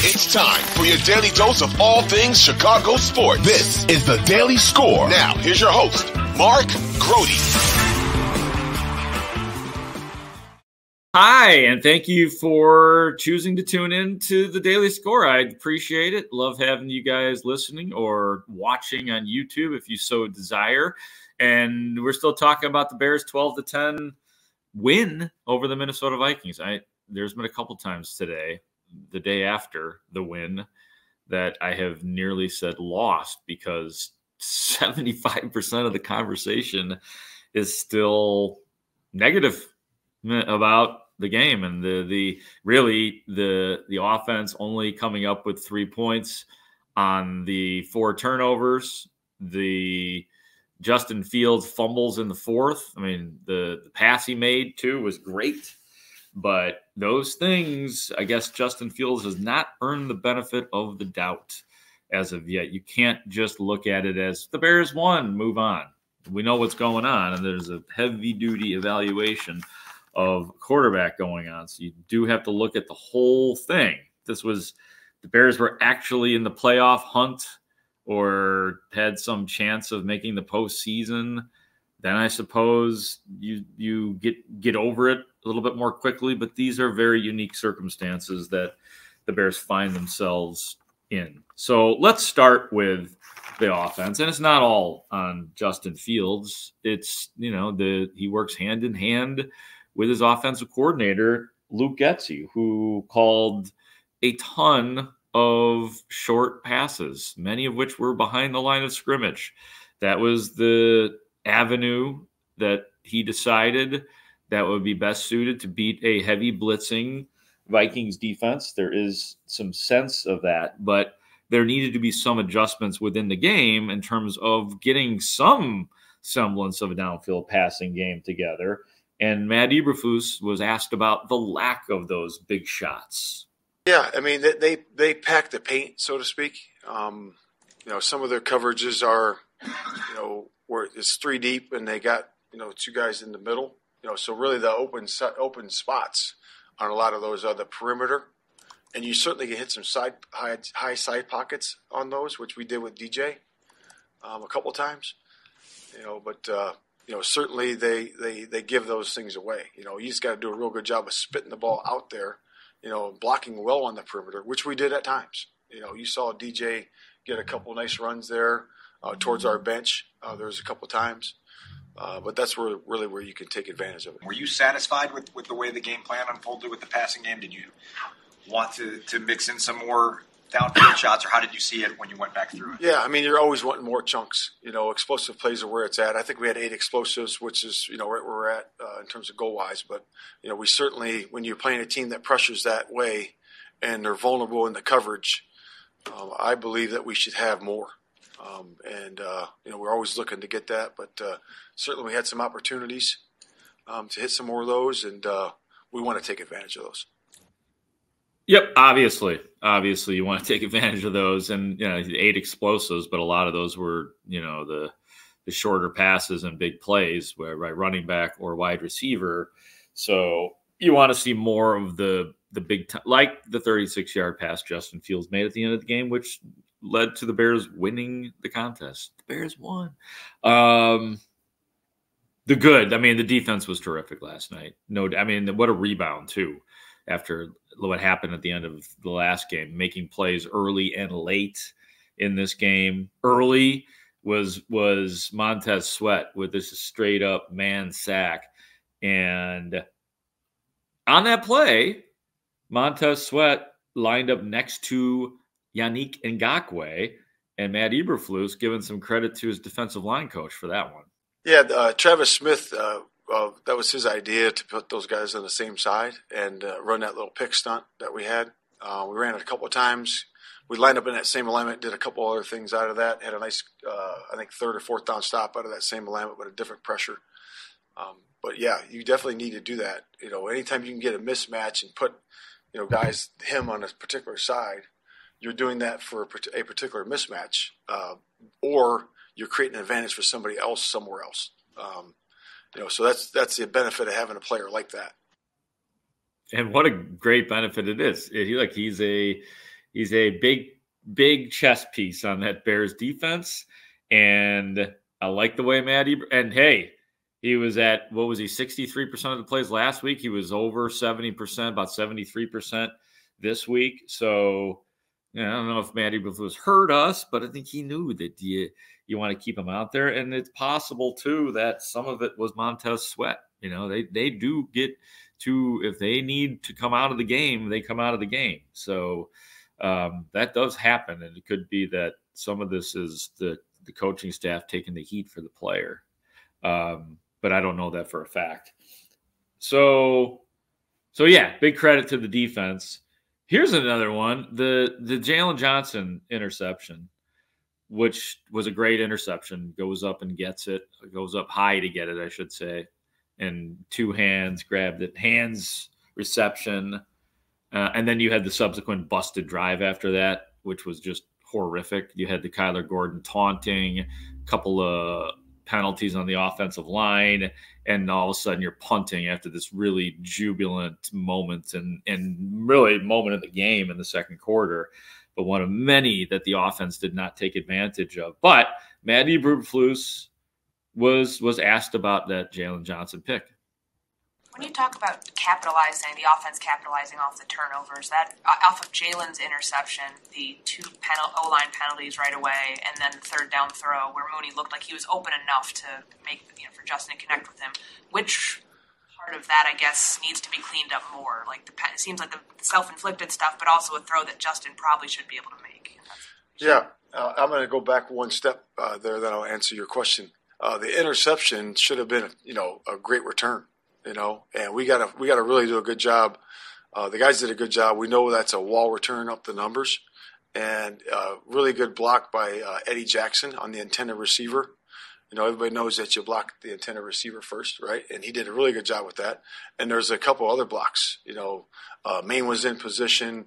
It's time for your daily dose of all things Chicago sports. This is the Daily Score. Now, here's your host, Mark Grote. Hi, and thank you for choosing to tune in to the Daily Score. I appreciate it. Love having you guys listening or watching on YouTube if you so desire. And we're still talking about the Bears' 12-10 win over the Minnesota Vikings. There's been a couple times today, the day after the win, that I have nearly said lost because 75% of the conversation is still negative about the game, and the offense only coming up with 3 points on the 4 turnovers, the Justin Fields fumbles in the fourth. I mean, the pass he made too was great, but those things, I guess Justin Fields has not earned the benefit of the doubt as of yet. You can't just look at it as the Bears won, move on. We know what's going on, and there's a heavy-duty evaluation of quarterback going on. So you do have to look at the whole thing. The Bears were actually in the playoff hunt or had some chance of making the postseason, then I suppose you get over it a little bit more quickly. But these are very unique circumstances that the Bears find themselves in. So let's start with the offense, and it's not all on Justin Fields. It's, he works hand in hand with his offensive coordinator, Luke Getsy, who called a ton of short passes, many of which were behind the line of scrimmage. That was the avenue that he decided that would be best suited to beat a heavy blitzing Vikings defense. There is some sense of that, but there needed to be some adjustments within the game in terms of getting some semblance of a downfield passing game together. And Matt Eberflus was asked about the lack of those big shots. Yeah, I mean, they pack the paint, so to speak. Some of their coverages are, where it's 3 deep and they got, 2 guys in the middle. So really the open spots on a lot of those are the perimeter. And you certainly can hit some high side pockets on those, which we did with DJ a couple times. Certainly they give those things away. You just got to do a real good job of spitting the ball out there, blocking well on the perimeter, which we did at times. You saw DJ get a couple nice runs there towards our bench. There was a couple times. But that's where you can take advantage of it. Were you satisfied with the way the game plan unfolded with the passing game? Did you want to mix in some more downfield shots, or how did you see it when you went back through it? Yeah, I mean, you're always wanting more chunks. Explosive plays are where it's at. I think we had 8 explosives, which is, right where we're at in terms of goal-wise. But, we certainly, when you're playing a team that pressures that way and they're vulnerable in the coverage, I believe that we should have more. We're always looking to get that. But certainly we had some opportunities to hit some more of those, and we want to take advantage of those. Yep, obviously you want to take advantage of those, and 8 explosives, but a lot of those were the shorter passes and big plays, where by running back or wide receiver. So you want to see more of the big time, like the 36-yard pass Justin Fields made at the end of the game, which led to the Bears winning the contest. The Bears won. The defense was terrific last night. What a rebound too, after what happened at the end of the last game, making plays early and late in this game. Early was Montez Sweat with this straight up man sack. And on that play, Montez Sweat lined up next to Yannick Ngakoue, and Matt Eberflus giving some credit to his defensive line coach for that one. Yeah, Travis Smith, that was his idea to put those guys on the same side and run that little pick stunt that we had. We ran it a couple of times. We lined up in that same alignment, did a couple other things out of that, had a nice, I think, 3rd or 4th down stop out of that same alignment with a different pressure. But, yeah, you definitely need to do that. Anytime you can get a mismatch and put, him on a particular side, you're doing that for a particular mismatch, or you're creating an advantage for somebody else somewhere else. So that's the benefit of having a player like that. And what a great benefit it is. He's He's a big chess piece on that Bears defense, and I like the way Matt and hey, he was at, what was he, 63% of the plays last week. He was over 70%, about 73% this week. So I don't know if Matt Eberflus hurt us, but I think he knew that you want to keep him out there. And it's possible, too, that some of it was Montez Sweat. They do get to, if they need to come out of the game, they come out of the game. So that does happen. And it could be that some of this is the coaching staff taking the heat for the player. But I don't know that for a fact. So yeah, big credit to the defense. Here's another one, the Jaylon Johnson interception, which was a great interception, goes up and gets it, goes up high to get it, I should say, and two hands grabbed it, hands reception, and then you had the subsequent busted drive after that, which was just horrific. You had the Kyler Gordon taunting, a couple of penalties on the offensive line, and all of a sudden you're punting after this really jubilant moment and really moment of the game in the second quarter, but one of many that the offense did not take advantage of. But Matt Eberflus was asked about that Jaylon Johnson pick. When you talk about the offense capitalizing off the turnovers, that off of Jaylon's interception, the two O-line penalties right away, and then the third down throw where Mooney looked like he was open enough to make, for Justin to connect with him. Which part of that, I guess, needs to be cleaned up more? Like it seems like the self-inflicted stuff, but also a throw that Justin probably should be able to make. Yeah, I'm going to go back one step there. Then I'll answer your question. The interception should have been, a great return. And we gotta really do a good job. The guys did a good job. We know that's a wall return up the numbers, and really good block by Eddie Jackson on the intended receiver. Everybody knows that you block the intended receiver first, right? And he did a really good job with that. And there's a couple other blocks. Maine was in position.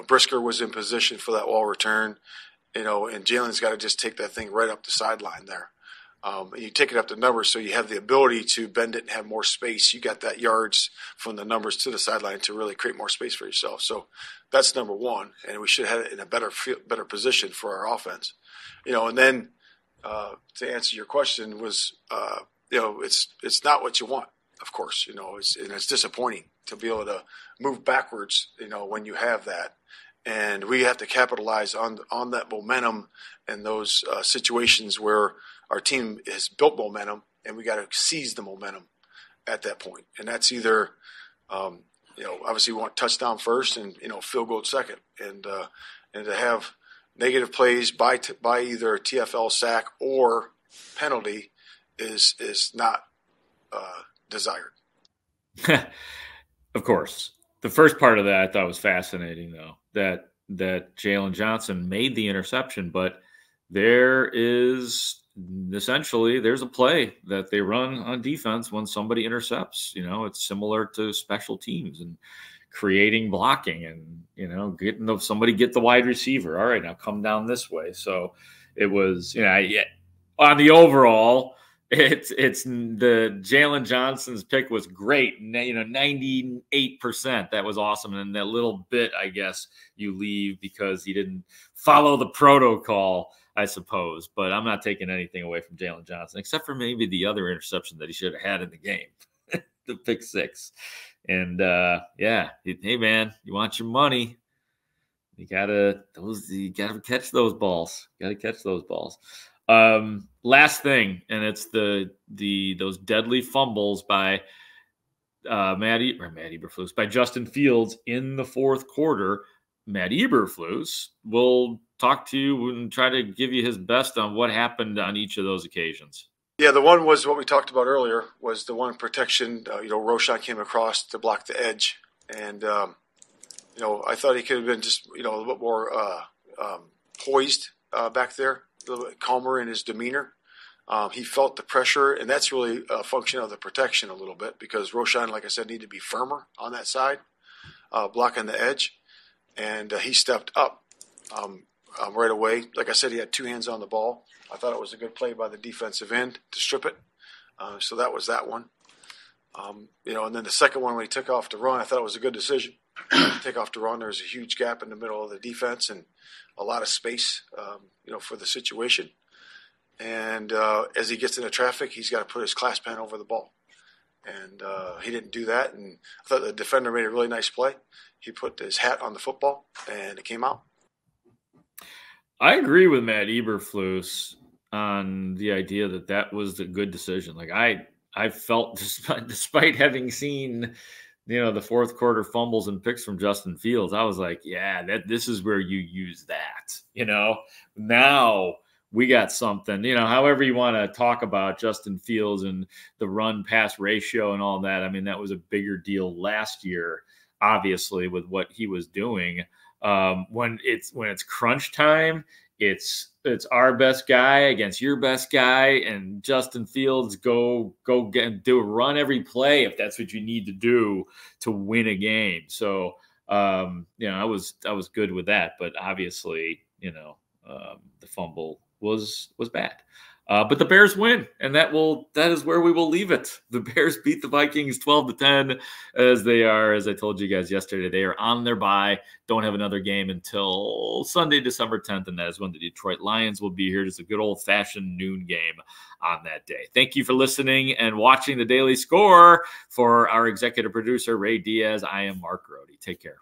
Brisker was in position for that wall return. And Jalen's got to just take that thing right up the sideline there. You take it up the numbers, so you have the ability to bend it and have more space. You got that yards from the numbers to the sideline to really create more space for yourself. So that's number one, and we should have it in a better position for our offense. And then to answer your question was, it's not what you want, of course. It's disappointing to be able to move backwards. When you have that. And we have to capitalize on that momentum and those situations where our team has built momentum, and we got to seize the momentum at that point. And that's either, obviously we want touchdown first and, field goal second. And to have negative plays by either a TFL sack or penalty is not desired. Of course. The first part of that I thought was fascinating, though, that Jaylon Johnson made the interception, but there's a play that they run on defense when somebody intercepts. It's similar to special teams and creating blocking and, getting somebody get the wide receiver. All right, now come down this way. So it was, on the overall, it's the Jaylon Johnson's pick was great. 98%. That was awesome. And that little bit, I guess, you leave because he didn't follow the protocol, I suppose. But I'm not taking anything away from Jaylon Johnson, except for maybe the other interception that he should have had in the game, the pick six. And hey man, you want your money. You gotta catch those balls. Last thing, and it's those deadly fumbles by Matt Eberflus, by Justin Fields in the fourth quarter. Matt Eberflus will talk to you and try to give you his best on what happened on each of those occasions. Yeah, the one was what we talked about earlier, was the one protection. Roshan came across to block the edge, and I thought he could have been just a little bit more poised back there, a little bit calmer in his demeanor. He felt the pressure, and that's really a function of the protection a little bit, because Roshan, like I said, needed to be firmer on that side, blocking the edge, and he stepped up right away. Like I said, he had two hands on the ball. I thought it was a good play by the defensive end to strip it. So that was that one. And then the second one when he took off to run, I thought it was a good decision. take off to run. There's a huge gap in the middle of the defense and a lot of space, for the situation. And as he gets into traffic, he's got to put his clasp pen over the ball. And he didn't do that. And I thought the defender made a really nice play. He put his hat on the football, and it came out. I agree with Matt Eberflus on the idea that was a good decision. Like I felt, despite having seen, the fourth quarter fumbles and picks from Justin Fields, I was like, yeah, this is where you use that. Now we got something. However you want to talk about Justin Fields and the run-pass ratio and all that. I mean, that was a bigger deal last year, obviously, with what he was doing. When it's crunch time, it's our best guy against your best guy, and Justin Fields do a run every play if that's what you need to do to win a game. So I was good with that, but obviously the fumble was bad. But the Bears win, and that is where we will leave it. The Bears beat the Vikings 12-10, as I told you guys yesterday. They are on their bye, don't have another game until Sunday, December 10th, and that is when the Detroit Lions will be here. Just a good old-fashioned noon game on that day. Thank you for listening and watching the Daily Score. For our executive producer, Ray Diaz, I am Mark Grote. Take care.